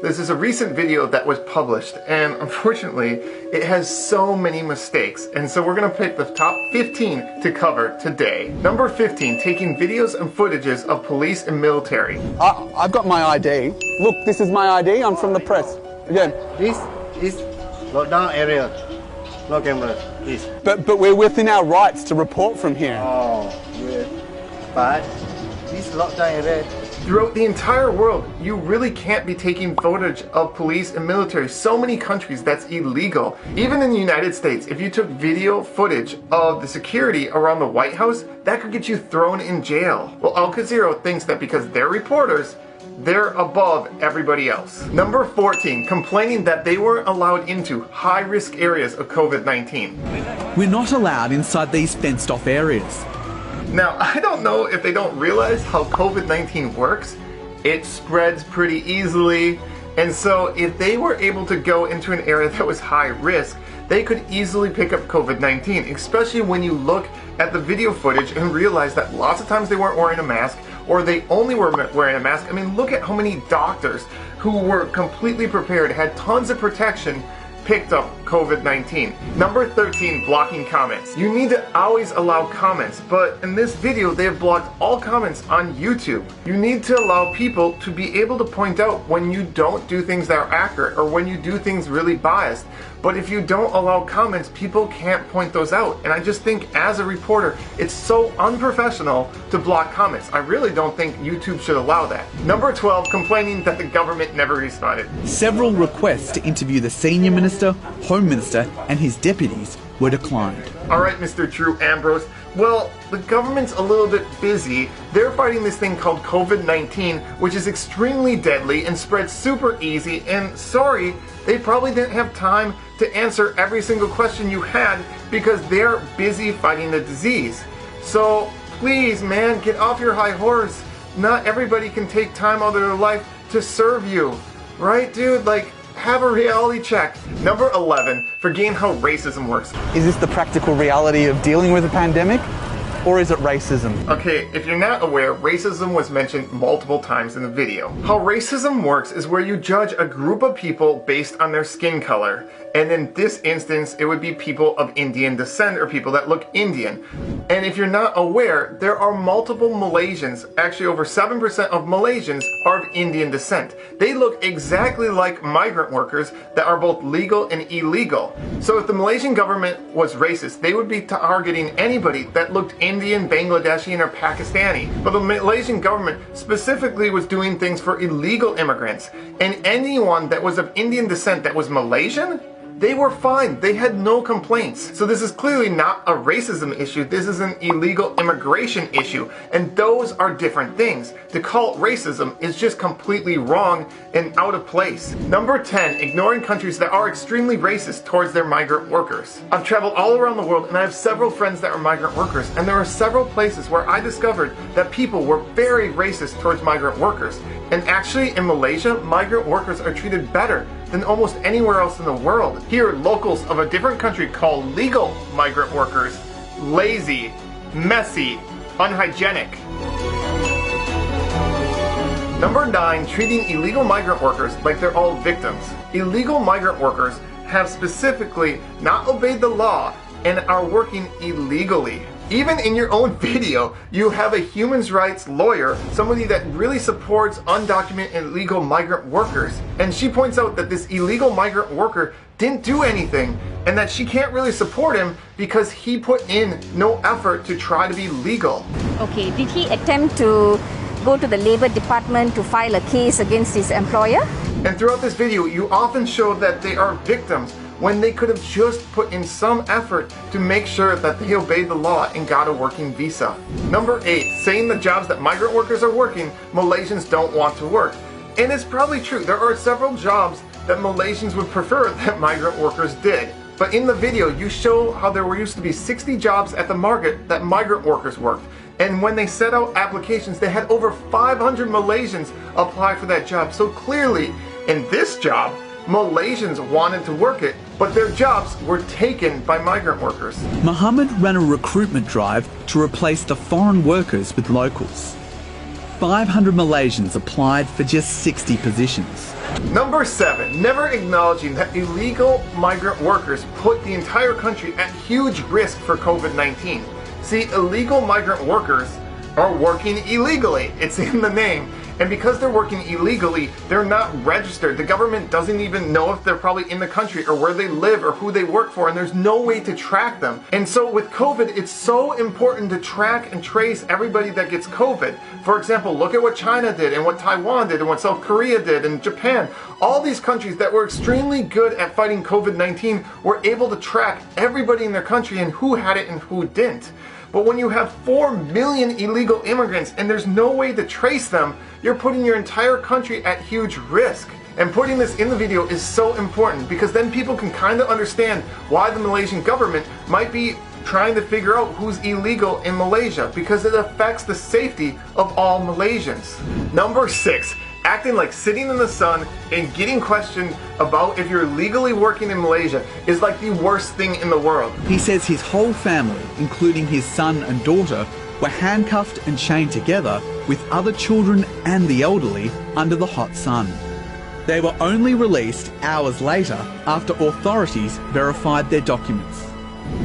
This is a recent video that was published, and unfortunately, it has so many mistakes, and so we're gonna pick the top 15 to cover today. Number 15, taking videos and footages of police and military. I've got my ID. Look, this is my ID, I'm from the press. Again. This is lockdown area. No camera, please. But we're within our rights to report from here. Oh, yeah. But this lockdown area. Throughout the entire world, you really can't be taking footage of police and military. So many countries, that's illegal. Even in the United States, if you took video footage of the security around the White House, that could get you thrown in jail. Well, Al Jazeera thinks that because they're reporters, they're above everybody else. Number 14, complaining that they weren't allowed into high-risk areas of COVID-19. We're not allowed inside these fenced-off areas. Now, I don't know if they don't realize how COVID-19 works. It spreads pretty easily, and so if they were able to go into an area that was high risk, they could easily pick up COVID-19, especially when you look at the video footage and realize that lots of times they weren't wearing a mask, or they only were wearing a mask. I mean, look at how many doctors who were completely prepared, had tons of protection, picked up COVID-19. Number 13, blocking comments. You need to always allow comments, but in this video, they have blocked all comments on YouTube. You need to allow people to be able to point out when you don't do things that are accurate or when you do things really biased. But if you don't allow comments, people can't point those out. And I just think as a reporter, it's so unprofessional to block comments. I really don't think YouTube should allow that. Number 12, complaining that the government never responded. Several requests to interview the Senior Minister, Home Minister and his deputies were declined. Alright, Mr. Drew Ambrose. Well, the government's a little bit busy. They're fighting this thing called COVID-19, which is extremely deadly and spreads super easy, and sorry, they probably didn't have time to answer every single question you had because they're busy fighting the disease. So please, man, get off your high horse. Not everybody can take time out of their life to serve you. Right, dude? Like, have a reality check. Number 11, forgetting how racism works. Is this the practical reality of dealing with a pandemic? Or is it racism? Okay, if you're not aware, racism was mentioned multiple times in the video. How racism works is where you judge a group of people based on their skin color. And in this instance, it would be people of Indian descent or people that look Indian. And if you're not aware, there are multiple Malaysians, actually over 7% of Malaysians are of Indian descent. They look exactly like migrant workers that are both legal and illegal. So if the Malaysian government was racist, they would be targeting anybody that looked Indian, Bangladeshi, or Pakistani. But the Malaysian government specifically was doing things for illegal immigrants. And anyone that was of Indian descent that was Malaysian, they were fine. They had no complaints. So this is clearly not a racism issue. This is an illegal immigration issue. And those are different things. To call it racism is just completely wrong and out of place. Number 10, ignoring countries that are extremely racist towards their migrant workers. I've traveled all around the world and I have several friends that are migrant workers. And there are several places where I discovered that people were very racist towards migrant workers. And actually in Malaysia, migrant workers are treated better than almost anywhere else in the world. Here, locals of a different country call legal migrant workers lazy, messy, unhygienic. Number 9, treating illegal migrant workers like they're all victims. Illegal migrant workers have specifically not obeyed the law and are working illegally. Even in your own video, you have a human rights lawyer, somebody that really supports undocumented and illegal migrant workers. And she points out that this illegal migrant worker didn't do anything and that she can't really support him because he put in no effort to try to be legal. Okay, did he attempt to go to the Labour Department to file a case against his employer? And throughout this video, you often show that they are victims when they could have just put in some effort to make sure that they obeyed the law and got a working visa. Number 8, saying the jobs that migrant workers are working, Malaysians don't want to work. And it's probably true. There are several jobs that Malaysians would prefer that migrant workers did. But in the video, you show how there used to be 60 jobs at the market that migrant workers worked. And when they set out applications, they had over 500 Malaysians apply for that job. So clearly, in this job, Malaysians wanted to work it, but their jobs were taken by migrant workers. Mohammed ran a recruitment drive to replace the foreign workers with locals. 500 Malaysians applied for just 60 positions. Number 7, never acknowledging that illegal migrant workers put the entire country at huge risk for COVID-19. See, illegal migrant workers are working illegally. It's in the name. And because they're working illegally, they're not registered. The government doesn't even know if they're probably in the country or where they live or who they work for, and there's no way to track them. And so with COVID, it's so important to track and trace everybody that gets COVID. For example, look at what China did and what Taiwan did and what South Korea did and Japan. All these countries that were extremely good at fighting COVID-19 were able to track everybody in their country and who had it and who didn't. But when you have 4 million illegal immigrants and there's no way to trace them, you're putting your entire country at huge risk. And putting this in the video is so important because then people can kind of understand why the Malaysian government might be trying to figure out who's illegal in Malaysia, because it affects the safety of all Malaysians. Number 6. Acting like sitting in the sun and getting questioned about if you're legally working in Malaysia is like the worst thing in the world. He says his whole family, including his son and daughter, were handcuffed and chained together with other children and the elderly under the hot sun. They were only released hours later after authorities verified their documents.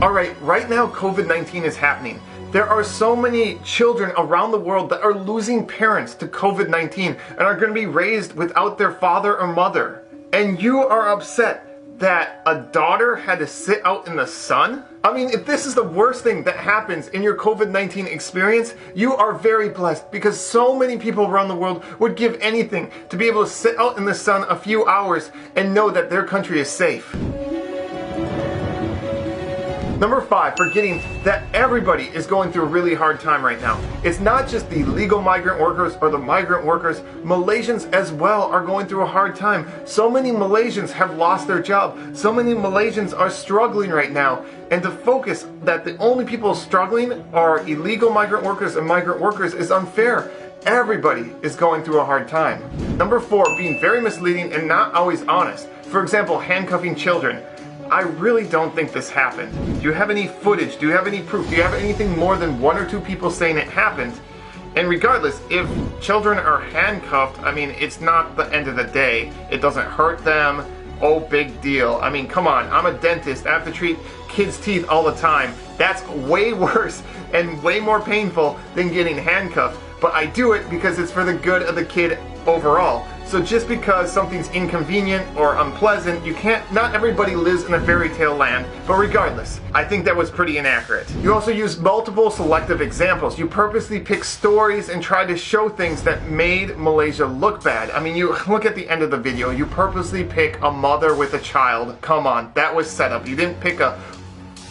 Alright, right now COVID-19 is happening. There are so many children around the world that are losing parents to COVID-19 and are going to be raised without their father or mother. And you are upset that a daughter had to sit out in the sun? I mean, if this is the worst thing that happens in your COVID-19 experience, you are very blessed because so many people around the world would give anything to be able to sit out in the sun a few hours and know that their country is safe. Number 5, forgetting that everybody is going through a really hard time right now. It's not just the legal migrant workers or the migrant workers. Malaysians as well are going through a hard time. So many Malaysians have lost their job. So many Malaysians are struggling right now. And to focus that the only people struggling are illegal migrant workers and migrant workers is unfair. Everybody is going through a hard time. Number 4, being very misleading and not always honest. For example, handcuffing children. I really don't think this happened. Do you have any footage? Do you have any proof? Do you have anything more than 1 or 2 people saying it happened? And regardless, if children are handcuffed, I mean, it's not the end of the day. It doesn't hurt them. Oh, big deal. I mean, come on. I'm a dentist. I have to treat kids' teeth all the time. That's way worse and way more painful than getting handcuffed. But I do it because it's for the good of the kid overall. So just because something's inconvenient or unpleasant, not everybody lives in a fairy tale land, but regardless, I think that was pretty inaccurate. You also use multiple selective examples. You purposely pick stories and try to show things that made Malaysia look bad. I mean, you look at the end of the video, you purposely pick a mother with a child. Come on, that was set up. You didn't pick a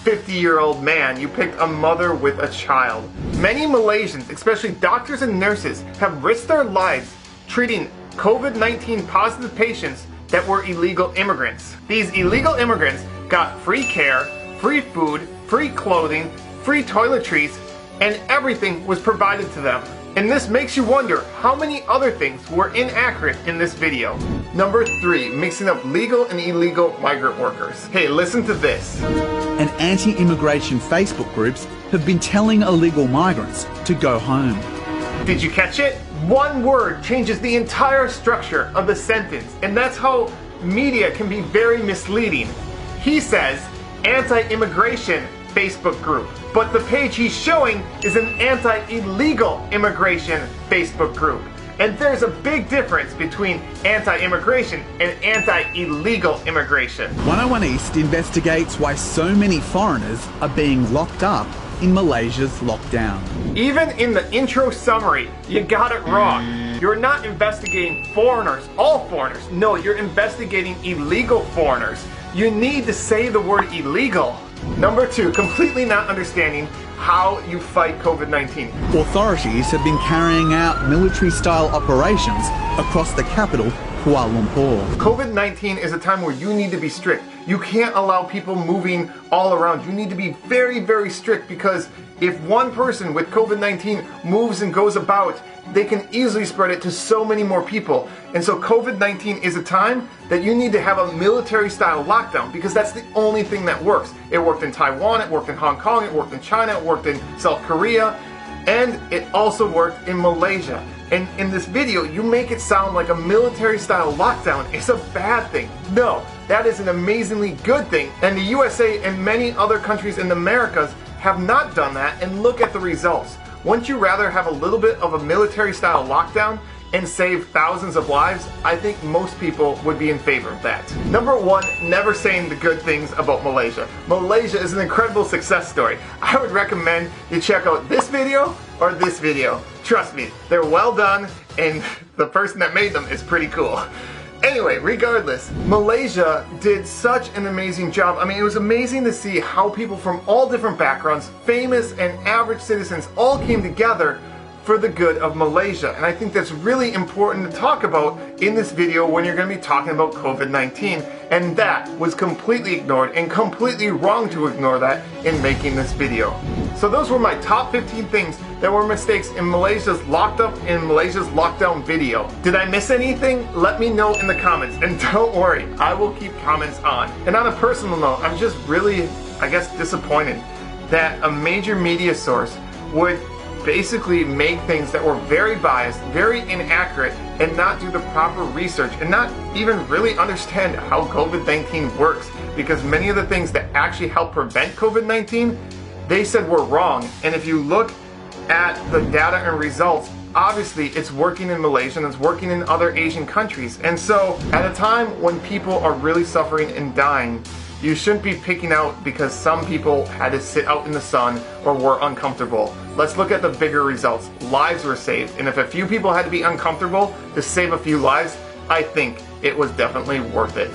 50-year-old man, you picked a mother with a child. Many Malaysians, especially doctors and nurses, have risked their lives treating COVID-19 positive patients that were illegal immigrants. These illegal immigrants got free care, free food, free clothing, free toiletries, and everything was provided to them. And this makes you wonder how many other things were inaccurate in this video. Number 3, mixing up legal and illegal migrant workers. Hey, listen to this. And anti-immigration Facebook groups have been telling illegal migrants to go home. Did you catch it? One word changes the entire structure of the sentence, and that's how media can be very misleading. He says anti-immigration Facebook group, but the page he's showing is an anti-illegal immigration Facebook group. And there's a big difference between anti-immigration and anti-illegal immigration. 101 East investigates why so many foreigners are being locked up in Malaysia's lockdown. Even in the intro summary, you got it wrong. You're not investigating foreigners, all foreigners. No, you're investigating illegal foreigners. You need to say the word illegal. Number 2, completely not understanding how you fight COVID-19. Authorities have been carrying out military-style operations across the capital, Kuala Lumpur. COVID-19 is a time where you need to be strict. You can't allow people moving all around. You need to be very, very strict because if one person with COVID-19 moves and goes about, they can easily spread it to so many more people. And so COVID-19 is a time that you need to have a military-style lockdown because that's the only thing that works. It worked in Taiwan, it worked in Hong Kong, it worked in China, it worked in South Korea, and it also worked in Malaysia. And in this video, you make it sound like a military-style lockdown is a bad thing. No, that is an amazingly good thing. And the USA and many other countries in the Americas have not done that, and look at the results. Wouldn't you rather have a little bit of a military-style lockdown and save thousands of lives? I think most people would be in favor of that. Number one, never saying the good things about Malaysia. Malaysia is an incredible success story. I would recommend you check out this video or this video. Trust me, they're well done, and the person that made them is pretty cool. Anyway, regardless, Malaysia did such an amazing job. I mean, it was amazing to see how people from all different backgrounds, famous and average citizens, all came together for the good of Malaysia. And I think that's really important to talk about in this video when you're going to be talking about COVID-19. And that was completely ignored, and completely wrong to ignore that in making this video. So those were my top 15 things that were mistakes in Malaysia's lockdown video. Did I miss anything? Let me know in the comments, and don't worry, I will keep comments on. And on a personal note, I'm just really, I guess, disappointed that a major media source would basically make things that were very biased, very inaccurate, and not do the proper research, and not even really understand how COVID-19 works, because many of the things that actually help prevent COVID-19, they said were wrong. And if you look at the data and results, obviously it's working in Malaysia and it's working in other Asian countries. And so at a time when people are really suffering and dying, you shouldn't be picking out because some people had to sit out in the sun or were uncomfortable. Let's look at the bigger results. Lives were saved, and if a few people had to be uncomfortable to save a few lives, I think it was definitely worth it.